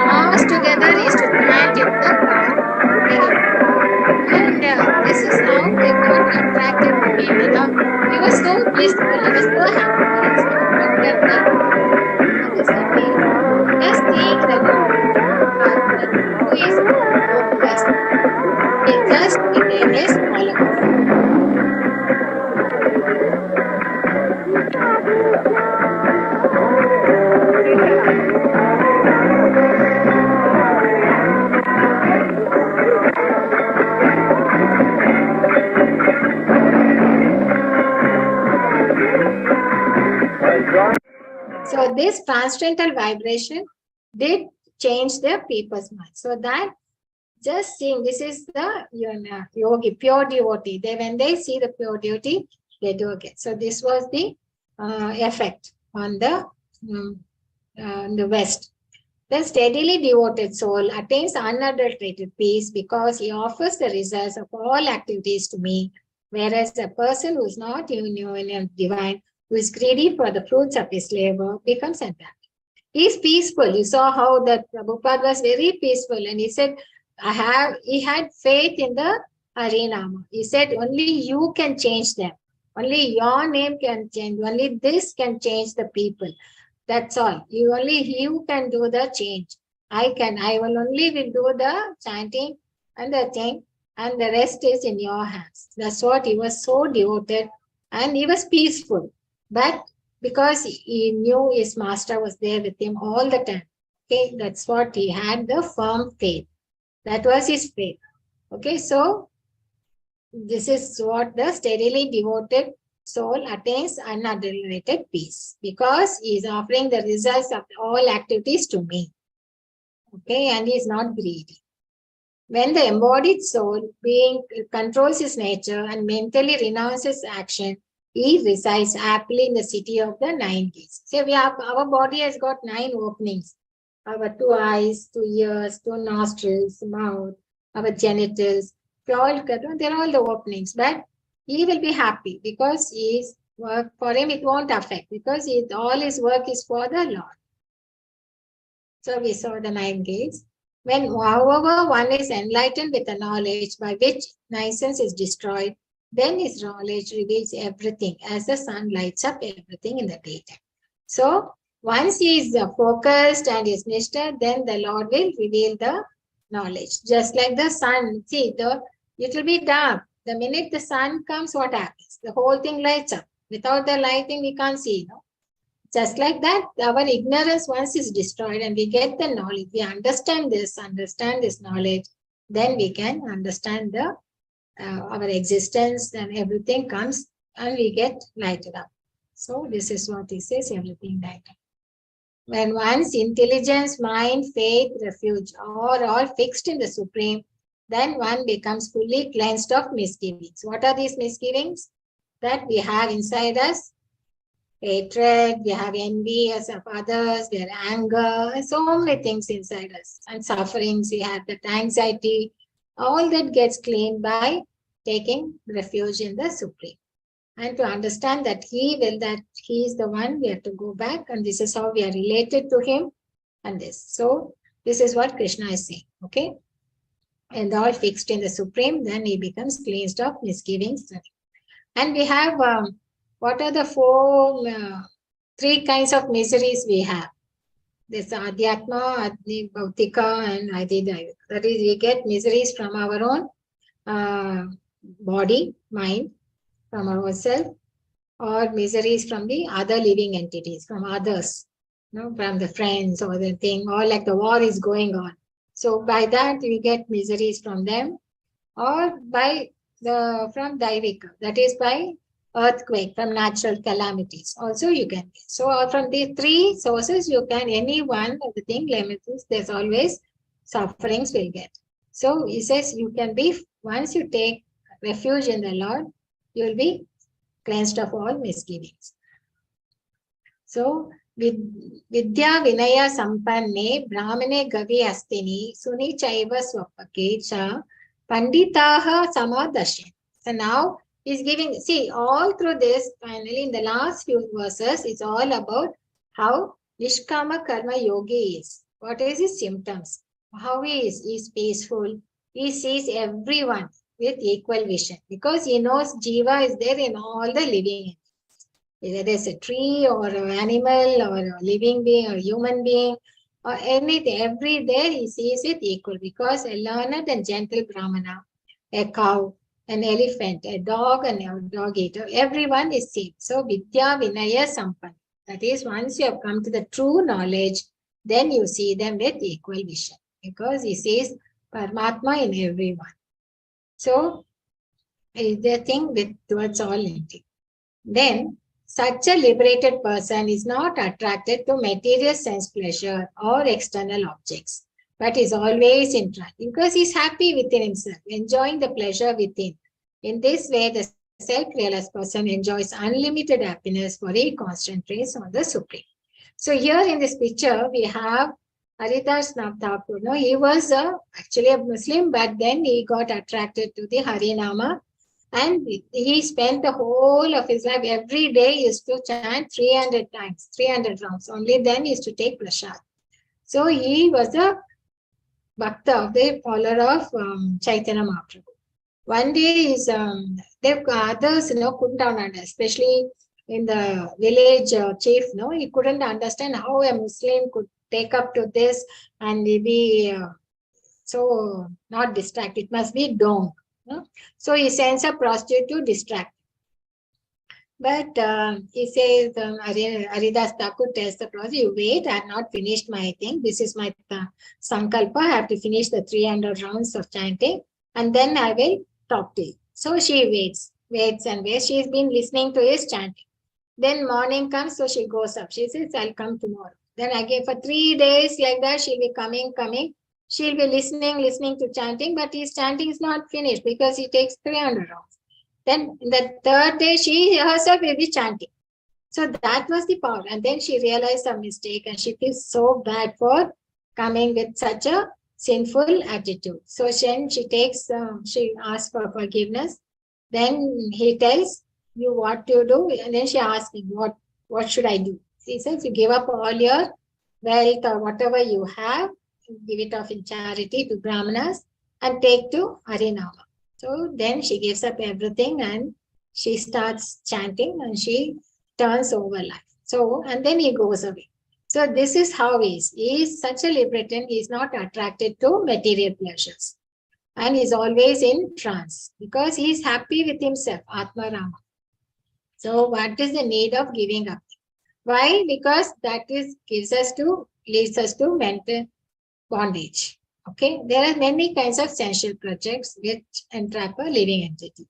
lost together is to chant in the crowd. And this is how they got attracted to him. He was so blissful. He was so happy. He was so wonderful. Just seeing the Lord. Who is focused. He just became his follower. So this transcendental vibration did change the people's mind. So that just seeing, this is the yogi, pure devotee. When they see the pure devotee, they do again. So this was the effect on the West. The steadily devoted soul attains unadulterated peace because he offers the results of all activities to me, whereas a person who is not union and divine, who is greedy for the fruits of his labor, becomes unhappy. He is peaceful. You saw how that Prabhupada was very peaceful, and he said, he had faith in the Harinama. He said, only you can change them. Only your name can change. Only this can change the people. That's all. You can do the change. I will only do the chanting and the thing, and the rest is in your hands. That's what he was so devoted, and he was peaceful. But because he knew his master was there with him all the time. Okay, that's what he had, the firm faith. That was his faith. Okay, so this is what the steadily devoted soul attains unadulterated peace, because he is offering the results of all activities to me. Okay, and he is not greedy. When the embodied soul being controls his nature and mentally renounces action, he resides happily in the city of the 9 gates. So our body has got 9 openings. Our 2 eyes, 2 ears, 2 nostrils, mouth, our genitals, they're all the openings. But he will be happy because his work for him, it won't affect, because all his work is for the Lord. So we saw the 9 gates. However, one is enlightened with the knowledge by which license is destroyed, Then his knowledge reveals everything as the sun lights up everything in the daytime. So once he is focused and is niஷ்ಠa, then the Lord will reveal the knowledge. Just like the sun, see, it will be dark. The minute the sun comes, what happens? The whole thing lights up. Without the lighting, we can't see. No? Just like that, our ignorance once is destroyed and we get the knowledge. We understand this knowledge, then we can understand our existence and everything comes and we get lighted up. So this is what he says, everything lighted up. When one's intelligence, mind, faith, refuge are all fixed in the Supreme, then one becomes fully cleansed of misgivings. What are these misgivings? That we have inside us hatred, we have envy of others, we have anger, so many things inside us. And sufferings, we have that anxiety. All that gets cleaned by taking refuge in the Supreme. And to understand that he is the one, we have to go back, and this is how we are related to him and this. So this is what Krishna is saying, okay? And all fixed in the Supreme, then he becomes cleansed of misgivings. And we have, what are the three kinds of miseries we have? This Adhyatma, Adni, Bhautika, and Adidaya. That is, we get miseries from our own body, mind, from ourselves, or miseries from the other living entities, from others, from the friends or the thing, or like the war is going on. So by that we get miseries from them, or from Daivika, that is by earthquake, from natural calamities. Also you can get. So from the three sources, you can, any one of the thing, limits, there's always sufferings will get. So he says you can be, once you take refuge in the Lord, you will be cleansed of all misgivings. So, Vidya Vinaya Sampanne Brahmane Gavi Astini Suni Chaiva Swapake Cha Panditaha Samadashin. So now he's giving, see, all through this, finally in the last few verses, it's all about how Nishkama Karma Yogi is. What is his symptoms? How he is. He's peaceful. He sees everyone with equal vision, because he knows Jiva is there in all the living. Whether it's a tree or an animal or a living being or a human being or anything, every day he sees it equal, because a learned and gentle Brahmana, a cow, an elephant, a dog and a dog eater, everyone is seen. So Vidya Vinaya Sampan. That is, once you have come to the true knowledge, then you see them with equal vision, because he sees Paramatma in everyone. So, the thing towards all entity. Then, such a liberated person is not attracted to material sense pleasure or external objects, but is always in trance, because he is happy within himself, enjoying the pleasure within. In this way, the self-realized person enjoys unlimited happiness, for he concentrates on the Supreme. So here in this picture, we have Haridas Thakur. No, he was actually a Muslim, but then he got attracted to the Harinama, and he spent the whole of his life, every day he used to chant 300 times, 300 rounds. Only then he used to take prasad. So he was a bhakta, the follower of Chaitanya Mahaprabhu. One day the others, couldn't understand, especially in the village chief, he couldn't understand how a Muslim could take up to this and be so not distract. It must be dong. So he sends a prostitute to distract. But he says, Haridas Thakur tells the prostitute, you wait, I have not finished my thing. This is my sankalpa. I have to finish the 300 rounds of chanting, and then I will talk to you. So she waits. She's been listening to his chanting. Then morning comes, so she goes up. She says, I'll come tomorrow. Then again for 3 days like that, she'll be coming. She'll be listening to chanting, but his chanting is not finished because he takes 300 rounds. Then the third day, she herself will be chanting. So that was the power. And then she realized her mistake and she feels so bad for coming with such a sinful attitude. So then she asks for forgiveness. Then he tells you what to do. And then she asks him, what should I do? He says, you give up all your wealth or whatever you have, give it off in charity to Brahmanas and take to Harinama. So then she gives up everything and she starts chanting and she turns over life. So, and then he goes away. So this is how he is. He is such a libertine. He is not attracted to material pleasures. And he's always in trance because he is happy with himself, Atma Rama. So what is the need of giving up? Why? Because that is leads us to mental bondage. Okay, there are many kinds of sensual projects which entrap a living entity.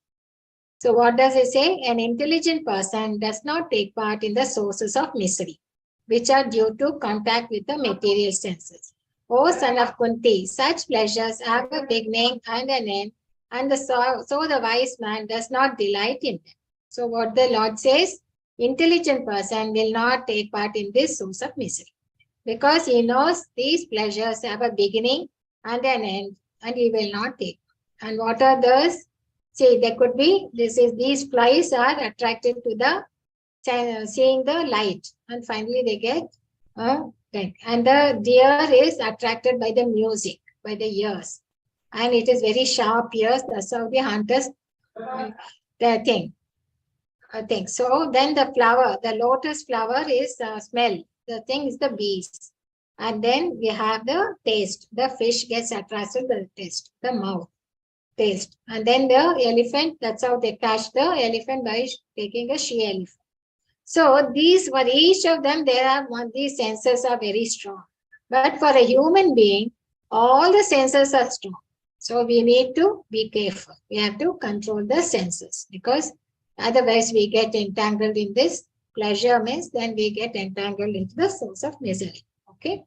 So what does it say? An intelligent person does not take part in the sources of misery, which are due to contact with the material senses. O son of Kunti, such pleasures have a beginning and an end, and so the wise man does not delight in them. So what the Lord says, intelligent person will not take part in this source of misery, because he knows these pleasures have a beginning and an end, and he will not take. And what are those? See, there could be, these flies are attracted to the seeing the light, and finally they get dead. And the deer is attracted by the music, by the ears, and it is very sharp ears. That's how the hunters the thing. So then the flower, the lotus flower is smell. The thing is the bees. And then we have the taste. The fish gets attracted to the taste, the mouth taste. And then the elephant, that's how they catch the elephant by taking a she elephant. So these, for each of them, these senses are very strong. But for a human being, all the senses are strong. So we need to be careful. We have to control the senses, because otherwise we get entangled in this pleasure means then we get entangled into the source of misery. Okay.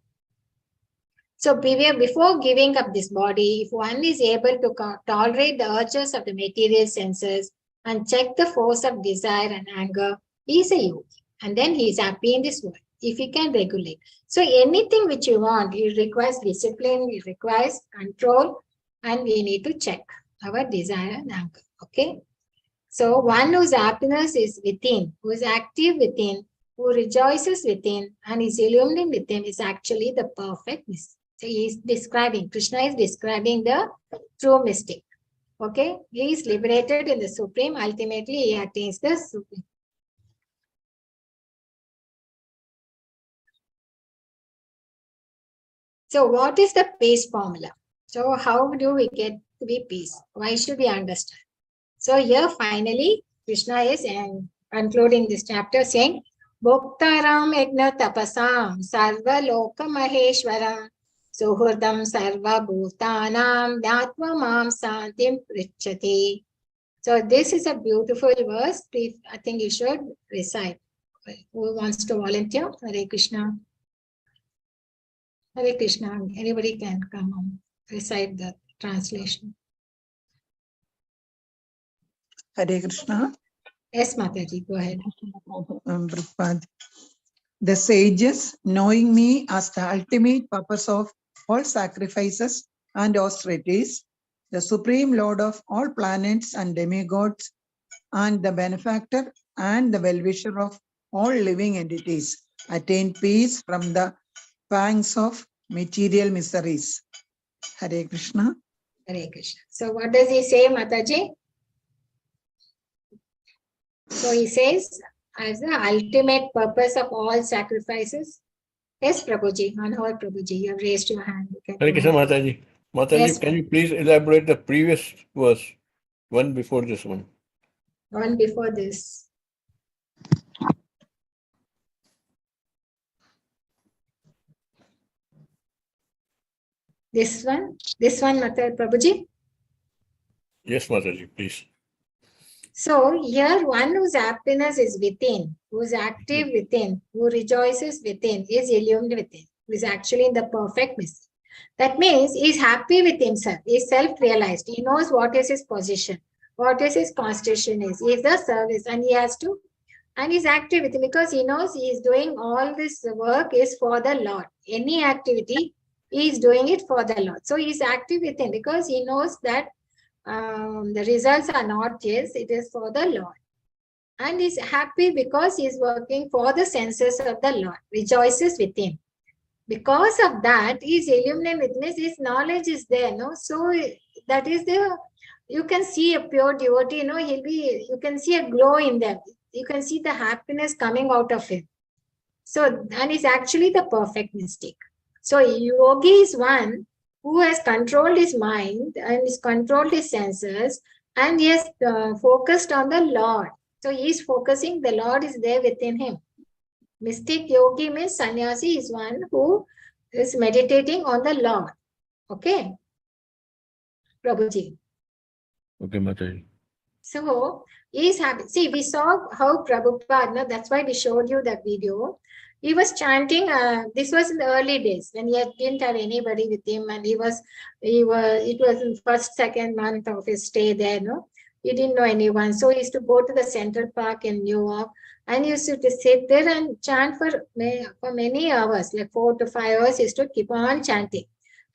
So before giving up this body, if one is able to tolerate the urges of the material senses and check the force of desire and anger, he is a yogi. And then he is happy in this world, if he can regulate. So anything which you want, it requires discipline, it requires control, and we need to check our desire and anger. Okay. So one whose happiness is within, who is active within, who rejoices within, and is illumined within, is actually the perfect mystic. So he is describing, Krishna is describing the true mystic. Okay, he is liberated in the Supreme. Ultimately, he attains the Supreme. So what is the peace formula? So how do we get to be peace? Why should we understand? So here finally, Krishna is concluding this chapter saying, Bhoktaram Yajna Tapasam Sarva Loka Maheshwaram Suhurdam Sarva Bhutanam Dhatva Mam Santim Prichati. So this is a beautiful verse. I think you should recite. Who wants to volunteer? Hare Krishna. Hare Krishna. Anybody can come and recite the translation. Hare Krishna. Yes, Mataji, go ahead. Prabhupada. The sages, knowing me as the ultimate purpose of all sacrifices and austerities, the supreme lord of all planets and demigods, and the benefactor and the well-wisher of all living entities, attain peace from the pangs of material miseries. Hare Krishna. Hare Krishna. So what does he say, Mataji? So he says, as the ultimate purpose of all sacrifices. Yes, Prabhuji, Manohar Prabhuji, you have raised your hand. Hare Krishna, Mataji. Mataji, Yes, can you please elaborate the previous verse, one before this one? one before this. This one, Mataji Prabhuji. Yes, Mataji, please. So here one whose happiness is within, who is active within, who rejoices within, is illumined within, who is actually in the perfect mystery. That means he is happy with himself, he is self-realized, he knows what is his position, what is his constitution is, he is the service and he has to, and he's active with it because he knows he is doing all this work is for the Lord. Any activity, he is doing it for the Lord. So he is active within because he knows that the results are not his, it is for the Lord. And he's happy because he's working for the senses of the Lord, rejoices within. Because of that, he's illuminated witness, his knowledge is there, no? So that is the you can see a pure devotee, you can see a glow in them. You can see the happiness coming out of him. So, and it's actually the perfect mystic. So, yogi is one who has controlled his mind and has controlled his senses, and he has focused on the Lord. So, he is focusing, the Lord is there within him. Mystic yogi means sannyasi is one who is meditating on the Lord. Okay, Prabhuji. Okay, Mataji. So, he is happy. See, we saw how Prabhupada, that's why we showed you that video. He was chanting, this was in the early days when he didn't have anybody with him, and it was in first, second month of his stay there, He didn't know anyone. So he used to go to the Central Park in New York, and he used to sit there and chant for many hours, like 4 to 5 hours. He used to keep on chanting.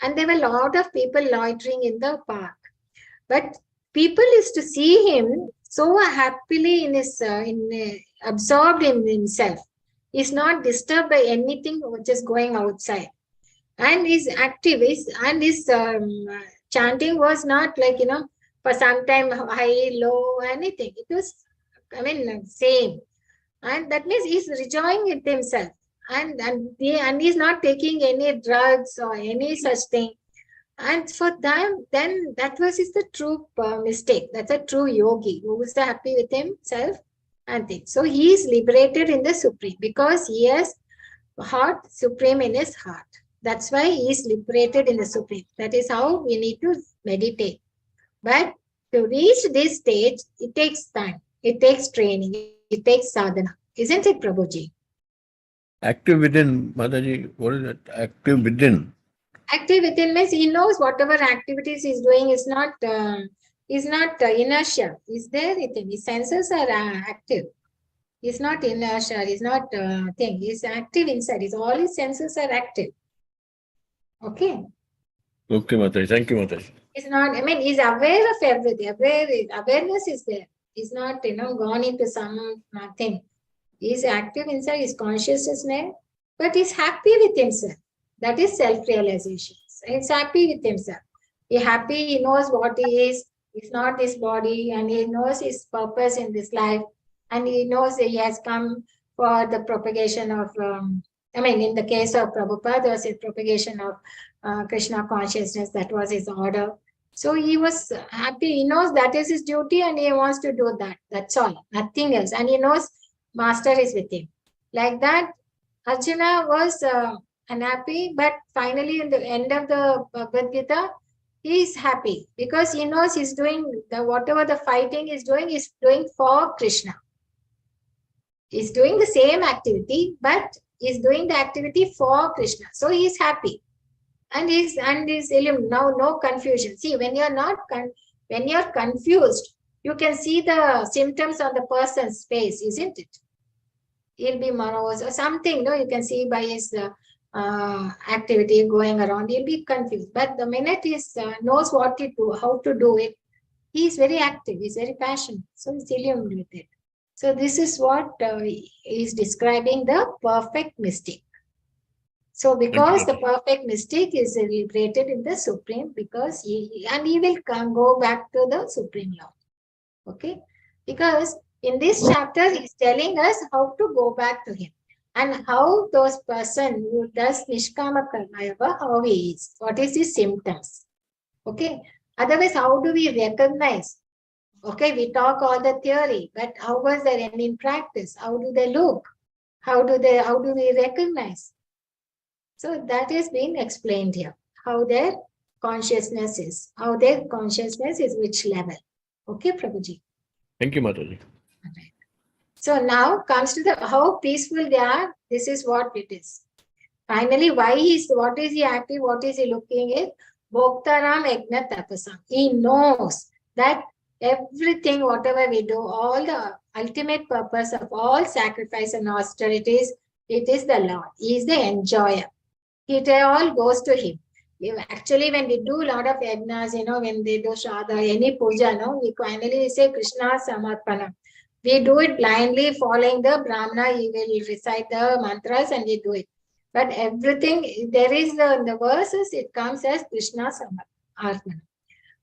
And there were a lot of people loitering in the park. But people used to see him so happily in his, absorbed in himself. He's not disturbed by anything which is going outside. And he's active, and his chanting was not like, for some time high, low, anything. It was, same. And that means he's enjoying it himself. And he's not taking any drugs or any such thing. And for them, then that was the true mistake. That's a true yogi who is happy with himself and things. So he is liberated in the Supreme because he has heart Supreme in his heart. That's why he is liberated in the Supreme. That is how we need to meditate. But to reach this stage, it takes time. It takes training. It takes sadhana. Isn't it, Prabhuji? Active within, Mataji, what is that? Active within. Active within means he knows whatever activities he's doing is not inertia. He's there within. His senses are active. He's not inertia. He's not thing. He's active inside. All his senses are active. Okay. Okay, Mataji. Thank you, Mataji. He's not. He's aware of everything. Awareness is there. He's not, gone into some thing. He's active inside. His consciousness there, but he's happy with himself. That is self-realization. He's happy with himself. He's happy, he knows what he is. He's not this body, and he knows his purpose in this life. And he knows that he has come for the propagation of, in the case of Prabhupada, there was a propagation of Krishna consciousness. That was his order. So he was happy. He knows that is his duty and he wants to do that. That's all. Nothing else. And he knows Master is with him. Like that, Arjuna was unhappy, but finally in the end of the Bhagavad Gita, he is happy because he knows he's doing whatever the fighting is doing for Krishna. He's doing the same activity, but he's doing the activity for Krishna. So he's happy. And he's now no confusion. See, when you're confused, you can see the symptoms on the person's face, isn't it? He'll be morose or something, you can see by his activity going around, he'll be confused. But the minute he knows what to do, how to do it, he's very active, he's very passionate. So he's illumined with it. So this is what he's describing the perfect mystic. So because the perfect mystic is liberated in the Supreme, because he will go back to the Supreme Lord. Okay? Because in this chapter, he's telling us how to go back to him and how those person who does Nishkama Karma, how he is, what is his symptoms. Okay? Otherwise, how do we recognize? Okay, we talk all the theory, but how was that in practice? How do they look? How do we recognize? So that is being explained here, how their consciousness is, which level. Okay, Prabhuji. Thank you, Mataji. Right. So now comes to how peaceful they are. This is what it is. Finally, what is he active? What is he looking at? Bhoktaram Yajna Tapasam. He knows that everything, whatever we do, all the ultimate purpose of all sacrifice and austerities, it is the Lord. He is the enjoyer. It all goes to him. Actually, when we do a lot of yajnas, when they do Shraddha, any puja, we finally say Krishna Samarpana. We do it blindly, following the Brahmana. He will recite the mantras and we do it. But everything, there is the verses, it comes as Krishna Samarpana.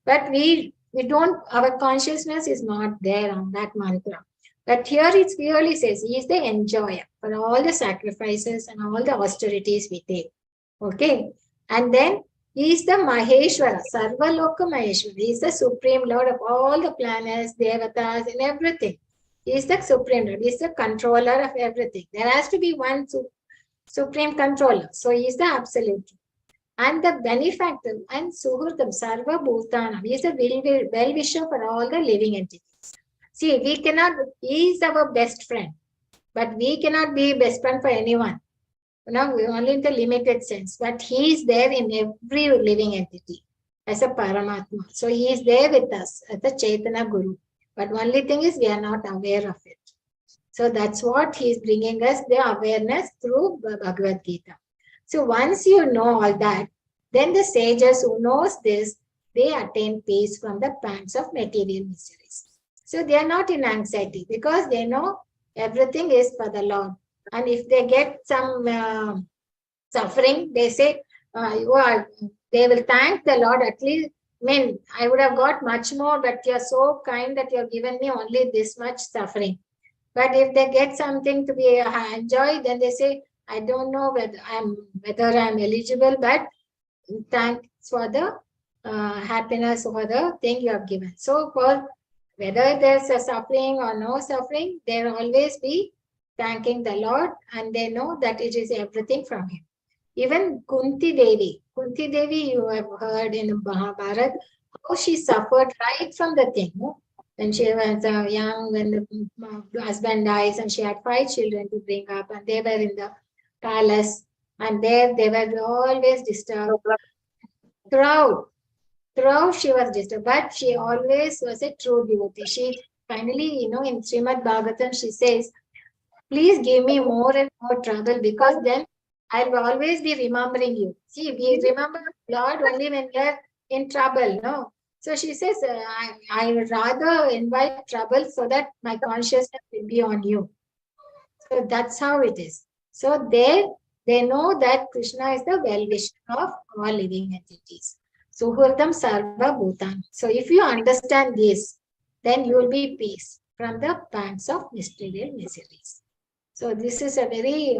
But we We don't, our consciousness is not there on that mantra. But here it clearly says he is the enjoyer for all the sacrifices and all the austerities we take. Okay. And then he is the Maheshwara, Sarvaloka Maheshwara. He is the Supreme Lord of all the planets, devatas, and everything. He is the Supreme Lord. He is the controller of everything. There has to be one Supreme Controller. So he is the Absolute. And the benefactor and Suhurdam, Sarva Bhutanam. He is the well-wisher for all the living entities. See, we cannot, he is our best friend, but we cannot be best friend for anyone. Only in the limited sense, but he is there in every living entity as a Paramatma. So he is there with us as the Chaitanya Guru. But only thing is we are not aware of it. So that's what he is bringing us, the awareness through Bhagavad Gita. So once you know all that, then the sages who knows this, they attain peace from the pangs of material miseries. So they are not in anxiety because they know everything is for the Lord. And if they get some suffering, they say, they will thank the Lord at least. I would have got much more, but you're so kind that you've given me only this much suffering. But if they get something to be enjoyed, then they say, I don't know whether I'm eligible, but thanks for the happiness for the thing you have given. So for whether there's a suffering or no suffering, they'll always be thanking the Lord, and they know that it is everything from him. Even Kunti Devi, you have heard in Mahabharata, how she suffered right from the thing. When she was young, when the husband dies, and she had 5 children to bring up, and they were in the palace, and there they were always disturbed. Throughout she was disturbed, but she always was a true devotee. She finally, in Srimad Bhagavatam, she says, please give me more and more trouble, because then I will always be remembering you. See, we remember Lord only when we are in trouble, no? So she says, I would rather invite trouble so that my consciousness will be on you. So that's how it is. So they know that Krishna is the well-wisher of all living entities. Suhurdam Sarva Bhutan. So if you understand this, then you will be peace from the pangs of material miseries. So this is a very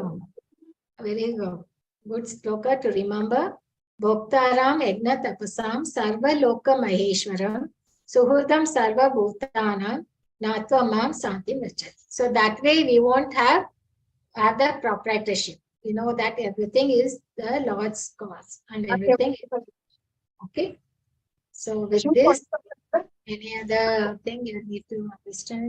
good sloka to remember. Bhoktaram Yajna Tapasam Sarva Loka Maheshwaram Suhurdam Sarva Bhutanam Natva Mam Santi Mrachati. So that way we won't have the proprietorship. We know that everything is the Lord's cause and everything is okay. So with this, any other thing you need to understand?